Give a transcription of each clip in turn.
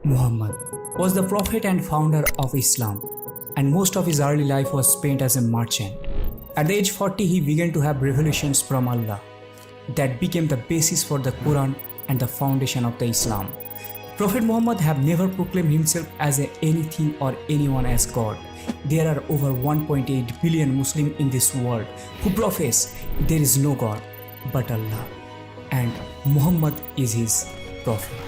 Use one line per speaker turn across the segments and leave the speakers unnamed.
Muhammad was the prophet and founder of Islam, and most of his early life was spent as a merchant. At the age 40, he began to have revelations from Allah that became the basis for the Quran and the foundation of the Islam. Prophet Muhammad have never proclaimed himself as anything or anyone as God. There are over 1.8 billion Muslims in this world who profess there is no God but Allah, and Muhammad is his prophet.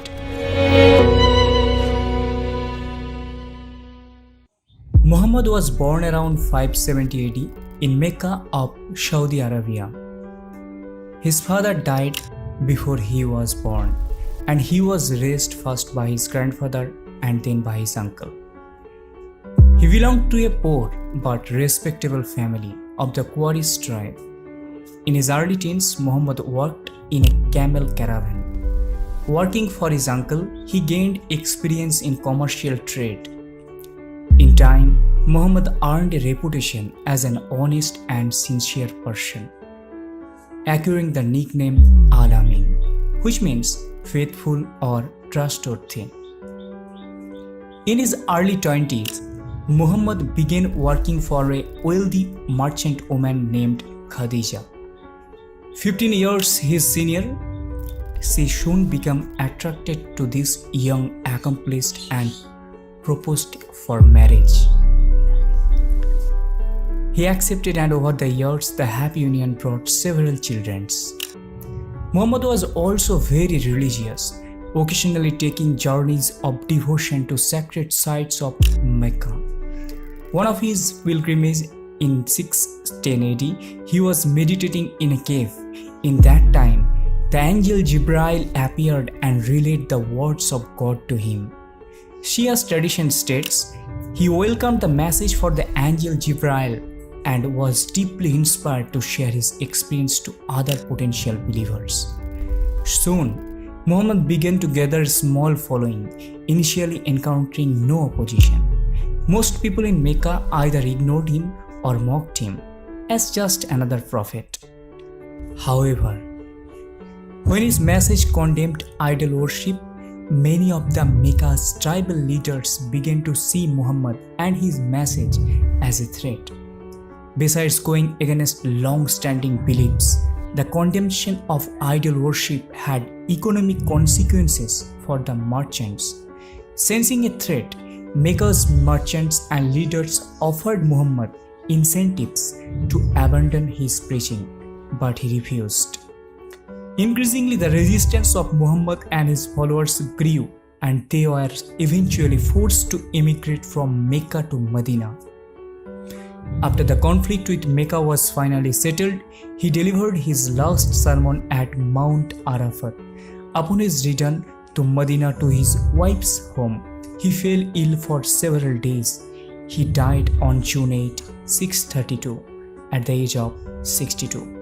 Muhammad was born around 570 AD in Mecca of Saudi Arabia. His father died before he was born, and he was raised first by his grandfather and then by his uncle. He belonged to a poor but respectable family of the Quraysh tribe. In his early teens, Muhammad worked in a camel caravan. Working for his uncle, he gained experience in commercial trade. In time, Muhammad earned a reputation as an honest and sincere person, acquiring the nickname Al-Amin, which means faithful or trustworthy. In his early 20s, Muhammad began working for a wealthy merchant woman named Khadija. 15 years his senior, she soon became attracted to this young accomplished and proposed for marriage. He accepted, and over the years the happy union brought several children. Muhammad was also very religious, occasionally taking journeys of devotion to sacred sites of Mecca. One of his pilgrimages in 610 AD, he was meditating in a cave. In that time, the angel Jibril appeared and relayed the words of God to him. Shia's tradition states he welcomed the message for the angel Jibril and was deeply inspired to share his experience to other potential believers. Soon, Muhammad began to gather a small following, initially encountering no opposition. Most people in Mecca either ignored him or mocked him as just another prophet. However, when his message condemned idol worship, many of the Mecca's tribal leaders began to see Muhammad and his message as a threat. Besides going against long-standing beliefs, the condemnation of idol worship had economic consequences for the merchants. Sensing a threat, Mecca's merchants and leaders offered Muhammad incentives to abandon his preaching, but he refused. Increasingly, the resistance of Muhammad and his followers grew, and they were eventually forced to immigrate from Mecca to Medina. After the conflict with Mecca was finally settled, he delivered his last sermon at Mount Arafat. Upon his return to Medina to his wife's home, he fell ill for several days. He died on June 8, 632, at the age of 62.